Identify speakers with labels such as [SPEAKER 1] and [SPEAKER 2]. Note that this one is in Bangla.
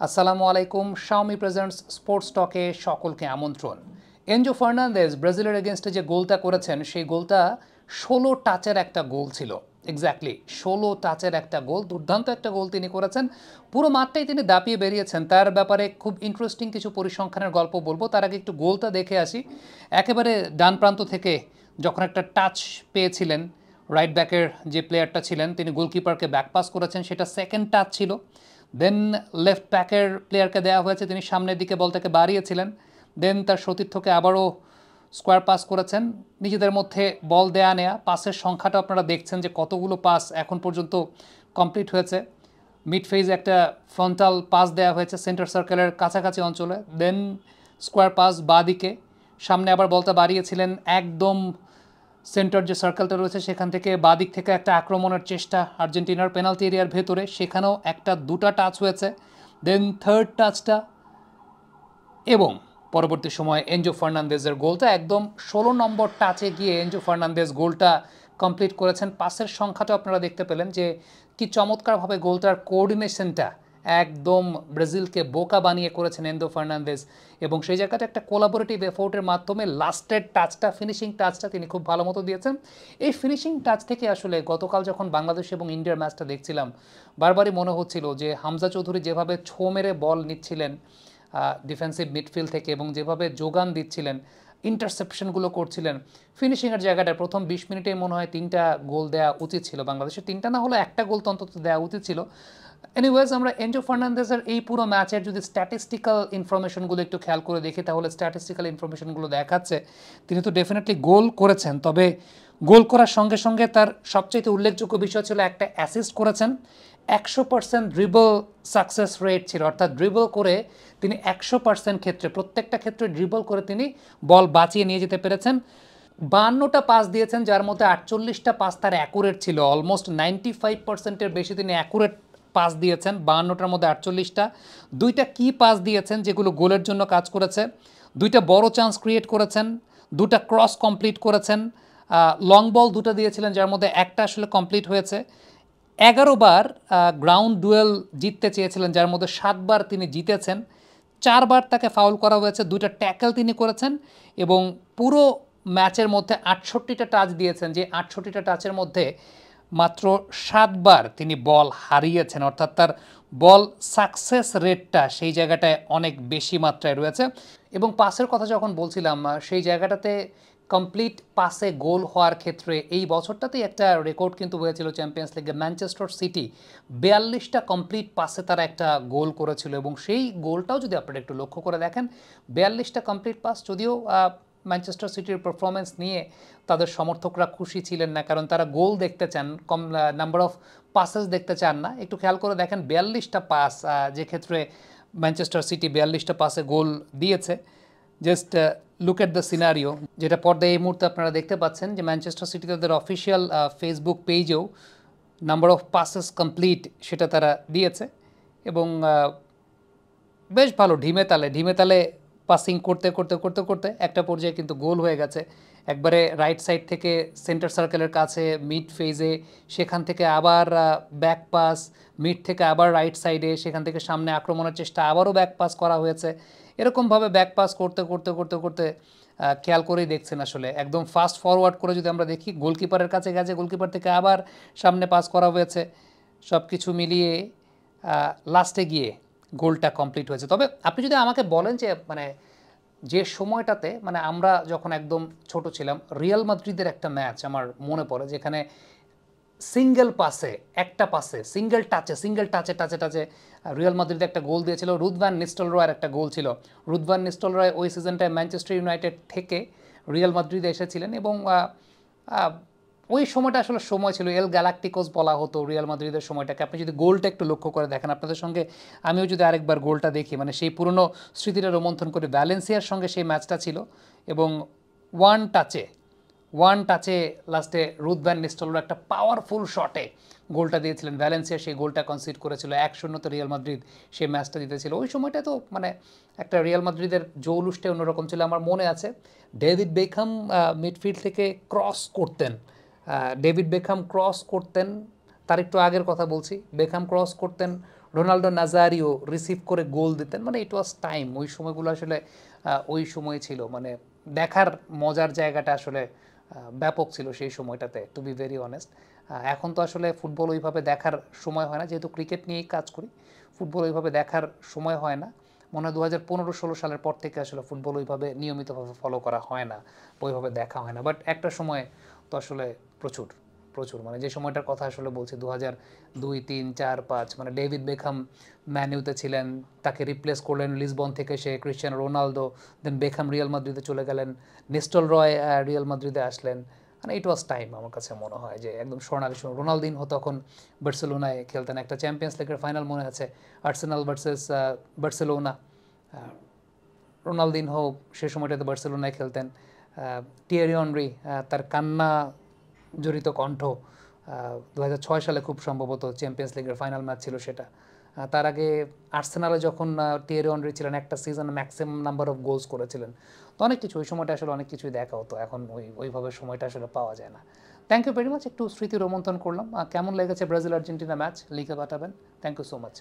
[SPEAKER 1] আসসালামু আলাইকুম। শাওমি প্রেজেন্টস স্পোর্টস টকে সকলকে আমন্ত্রণ। এনজো ফার্নান্দেজ ব্রাজিলের এগেনস্টে যে গোলটা করেছেন সেই গোলটা ১৬ টাচের একটা গোল ছিল। এক্স্যাক্টলি ১৬ টাচের একটা গোল, দুর্দান্ত একটা গোল তিনি করেছেন। পুরো মাঠটাই তিনি দাপিয়ে বেরিয়েছেন। তার ব্যাপারে খুব ইন্টারেস্টিং কিছু পরিসংখ্যানের গল্প বলবো, তার আগে একটু গোলটা দেখে আসি। একেবারে ডান প্রান্ত থেকে যখন একটা টাচ পেয়েছিলেন, রাইট ব্যাকের যে প্লেয়ারটা ছিলেন তিনি গোলকিপারকে ব্যাকপাস করেছেন, সেটা সেকেন্ড টাচ ছিল। দেন লেফট ব্যাকের প্লেয়ারকে দেওয়া হয়েছে, তিনি সামনের দিকে বলটাকে বাড়িয়েছিলেন। দেন তার সতীর্থকে আবারও স্কোয়ার পাস করেছেন। নিজেদের মধ্যে বল দেয়া নেয়া, পাসের সংখ্যাটা আপনারা দেখছেন যে কতগুলো পাস এখন পর্যন্ত কমপ্লিট হয়েছে। মিড ফেজে একটা ফ্রন্টাল পাস দেওয়া হয়েছে সেন্টার সার্কেলের কাছাকাছি অঞ্চলে। দেন স্কোয়ার পাস বাঁ দিকে, সামনে আবার বলটা বাড়িয়েছিলেন একদম সেন্টার যে সার্কেলটা রয়েছে সেখান থেকে বাঁ দিক থেকে একটা আক্রমণের চেষ্টা আর্জেন্টিনার পেনাল্টি এরিয়ার ভেতরে, সেখানেও দুটা টাচ হয়েছে। দেন থার্ড টাচটা এবং পরবর্তী সময়ে এনজো ফার্নান্দেজের গোলটা, একদম ১৬ নম্বর টাচে গিয়ে এনজো ফার্নান্দেজ গোলটা কমপ্লিট করেছেন। পাসের সংখ্যাটা আপনারা দেখতে পেলেন যে কি চমৎকারভাবে গোলটার কোঅর্ডিনেশনটা একদম ব্রাজিলকে বোকা বানিয়ে করেছেন এনজো ফার্নান্দেজ, এবং সেই জায়গাটা একটা কোলাবোরেটিভ এফোর্টের মাধ্যমে লাস্টের টাচটা, ফিনিশিং টাচটা তিনি খুব ভালো মতো দিয়েছেন। এই ফিনিশিং টাচ থেকে আসলে গতকাল যখন বাংলাদেশ এবং ইন্ডিয়ার ম্যাচটা দেখছিলাম, বারবারই মনে হচ্ছিল যে হামজা চৌধুরী যেভাবে ছো মেরে বল নিচ্ছিলেন ডিফেন্সিভ মিডফিল্ড থেকে এবং যেভাবে যোগান দিচ্ছিলেন, ইন্টারসেপশনগুলো করছিলেন, ফিনিশিংয়ের জায়গাটা প্রথম ২০ মিনিটেই মনে হয় ৩টা গোল দেওয়া উচিত ছিল বাংলাদেশের। 3টা না হলে একটা গোল তো অন্তত দেওয়া উচিত ছিল। এনিওয়েজ, আমরা এনজো ফার্নান্দেজের এই পুরো ম্যাচের যদি স্ট্যাটিস্টিক্যাল ইনফরমেশনগুলো একটু খেয়াল করে দেখি, তাহলে স্ট্যাটিস্টিক্যাল ইনফরমেশনগুলো দেখাচ্ছে তিনি তো ডেফিনেটলি গোল করেছেন, তবে গোল করার সঙ্গে সঙ্গে তার সবচেয়ে উল্লেখযোগ্য বিষয় ছিল একটা অ্যাসিস্ট করেছেন। ১০০% ড্রিবল সাকসেস রেট ছিল, অর্থাৎ ড্রিবল করে তিনি ১০০% ক্ষেত্রে, প্রত্যেকটা ক্ষেত্রে ড্রিবল করে তিনি বল বাঁচিয়ে নিয়ে যেতে পেরেছেন। ৫২টা পাস দিয়েছেন, যার মধ্যে ৪৮টা পাস তার অ্যাকুরেট ছিল। অলমোস্ট 95%-এর বেশি তিনি অ্যাকুরেট পাস দিয়েছেন ৫২টার মধ্যে ৪৮টা। ২টা কি পাস দিয়েছেন যেগুলো গোলের জন্য কাজ করেছে। ২টা বড় চান্স ক্রিয়েট করেছেন। ২টা ক্রস কমপ্লিট করেছেন। লং বল ২টা দিয়েছিলেন, যার মধ্যে একটা আসলে কমপ্লিট হয়েছে। ১১ বার গ্রাউন্ড ডুয়েল জিততে চেয়েছিলেন, যার মধ্যে ৭ বার তিনি জিতেছেন। ৪ বার তাকে ফাউল করা হয়েছে, ২টা ট্যাকেল তিনি করেছেন এবং পুরো ম্যাচের মধ্যে ৬৮টা টাচ দিয়েছেন, যে ৬৮টা টাচের মধ্যে মাত্র ৭ বার তিনি বল হারিয়েছেন, অর্থাৎ তার বল সাকসেস রেটটা সেই জায়গাটায় অনেক বেশি মাত্রায় রয়েছে। এবং পাসের কথা যখন বলছিলাম, সেই জায়গাটাতে কমপ্লিট পাসে গোল হওয়ার ক্ষেত্রে এই বছরটাতেই একটা রেকর্ড কিন্তু হয়েছিল চ্যাম্পিয়ন্স লিগে। ম্যানচেস্টার সিটি ৪২টা কমপ্লিট পাসে তারা একটা গোল করেছিল, এবং সেই গোলটাও যদি আপনারা একটু লক্ষ্য করে দেখেন, ৪২টা কমপ্লিট পাস, যদিও ম্যানচেস্টার সিটির পারফরমেন্স নিয়ে তাদের সমর্থকরা খুশি ছিলেন না, কারণ তারা গোল দেখতে চান, কম নাম্বার অফ পাসেস দেখতে চান না। একটু খেয়াল করে দেখেন ৪২টা পাস, যে ক্ষেত্রে ম্যানচেস্টার সিটি ৪২টা পাসে গোল দিয়েছে। Just look at the scenario, যেটা পর্দায় এই মুহূর্তে আপনারা দেখতে পাচ্ছেন, যে ম্যানচেস্টার সিটি তাদের অফিসিয়াল ফেসবুক পেজেও নাম্বার অফ পাসেস কমপ্লিট সেটা তারা দিয়েছে, এবং বেশ ভালো ঢিমে তালে পাসিং করতে করতে করতে করতে একটা পর্যায়ে কিন্তু গোল হয়ে গেছে। একবারে রাইট সাইড থেকে সেন্টার সার্কেলের কাছে মিড ফেজে, সেখান থেকে আবার ব্যাক পাস, মিড থেকে আবার রাইট সাইডে, সেখান থেকে সামনে আক্রমণের চেষ্টা, আবারও ব্যাক পাস করা হয়েছে। এরকমভাবে ব্যাক পাস করতে করতে করতে করতে খেয়াল করেই দেখছেন আসলে একদম ফাস্ট ফরওয়ার্ড করে যদি আমরা দেখি, গোলকিপারের কাছে গেছে, গোলকিপার থেকে আবার সামনে পাস করা হয়েছে। সব কিছু মিলিয়ে লাস্টে গিয়ে গোলটা কমপ্লিট হয়েছে। তবে আপনি যদি আমাকে বলেন যে মানে যে সময়টাতে, মানে আমরা যখন একদম ছোট ছিলাম, রিয়াল মাদ্রিদের একটা ম্যাচ আমার মনে পড়ে, যেখানে সিঙ্গেল পাসে, একটা পাসে, সিঙ্গেল টাচে রিয়াল মাদ্রিদ একটা গোল দিয়েছিল। রুদ ভ্যান নিস্টেলরয়ের একটা গোল ছিল। রুদ ভ্যান নিস্টেলরয় ওই সিজনটায় ম্যানচেস্টার ইউনাইটেড থেকে রিয়াল মাদ্রিদে এসেছিলেন, এবং ওই সময়টা আসলে সময় ছিল, এল গ্যালাক্টিকোস বলা হতো রিয়াল মাদ্রিদের সময়টাকে। আপনি যদি গোলটা একটু লক্ষ্য করে দেখেন, আপনাদের সঙ্গে আমিও যদি আরেকবার গোলটা দেখি, মানে সেই পুরনো স্মৃতিটা রোমন্থন করে, ভ্যালেন্সিয়ার সঙ্গে সেই ম্যাচটা ছিল, এবং ওয়ান টাচে লাস্টে রুদ ভ্যান নিস্টেলরয় একটা পাওয়ারফুল শটে গোলটা দিয়েছিলেন। ভ্যালেন্সিয়া সেই গোলটা কনসিড করেছিল, ১-০তে রিয়াল মাদ্রিদ সেই ম্যাচটা জিতেছিল। ওই সময়টা তো মানে একটা রিয়াল মাদ্রিদের জৌলুসটাই অন্যরকম ছিল। আমার মনে আছে ডেভিড বেকহাম মিডফিল্ড থেকে ক্রস করতেন, তার একটু আগের কথা বলছি, বেকহাম ক্রস করতেন, রোনাল্ডো নাজারিও রিসিভ করে গোল দিতেন, মানে ইট ওয়াজ টাইম। ওই সময়গুলো আসলে ওই সময় ছিল, মানে দেখার মজার জায়গাটা আসলে ব্যাপক ছিল সেই সময়টাতে, টু বি ভেরি অনেস্ট। এখন তো আসলে ফুটবল ওইভাবে দেখার সময় হয় না, যেহেতু ক্রিকেট নিয়েই কাজ করি, ফুটবল ওইভাবে দেখার সময় হয় না। মনে হয় 2015-16 সালের পর থেকে আসলে ফুটবল ওইভাবে নিয়মিতভাবে ফলো করা হয় না, ওইভাবে দেখা হয় না। বাট একটা সময় তো আসলে প্রচুর প্রচুর, মানে যে সময়টার কথা আসলে বলছি 2002, 3, 4, 5, মানে ডেভিড বেকহাম ম্যানইউতে ছিলেন, তাকে রিপ্লেস করলেন লিসবন থেকে সে ক্রিশ্চিয়ানো রোনালদো, দেন বেকহাম রিয়াল মাদ্রিদে চলে গেলেন, নেস্টল রয় রিয়াল মাদ্রিদে আসলেন। মানে ইট ওয়াজ টাইম, আমার কাছে মনে হয় যে একদম স্বর্ণালী সময়। রোনালদিনহো তখন বার্সেলোনায় খেলতেন, একটা চ্যাম্পিয়ন্স লিগের ফাইনাল মনে আছে, আর্সেনাল ভার্সেস বার্সেলোনা। রোনালদিনহো সে সময়টাতে বার্সেলোনায় খেলতেন। টিয়েরি অনরি, তার কান্না জড়িত কণ্ঠ, 2006 সালে খুব সম্ভবত চ্যাম্পিয়ন্স লিগের ফাইনাল ম্যাচ ছিল সেটা। তার আগে আর্সেনালে যখন টিয়েরি অনরি ছিলেন, একটা সিজনে ম্যাক্সিমাম নাম্বার অফ গোলস করেছিলেন। তো অনেক কিছু, ওই সময়টা আসলে অনেক কিছুই দেখা হতো, এখন ওইভাবে সময়টা আসলে পাওয়া যায় না। থ্যাংক ইউ ভেরি মাচ, একটু স্মৃতি রোমন্থন করলাম। কেমন লেগেছে ব্রাজিল আর্জেন্টিনা ম্যাচ লিখে পাঠাবেন। Thank you so much.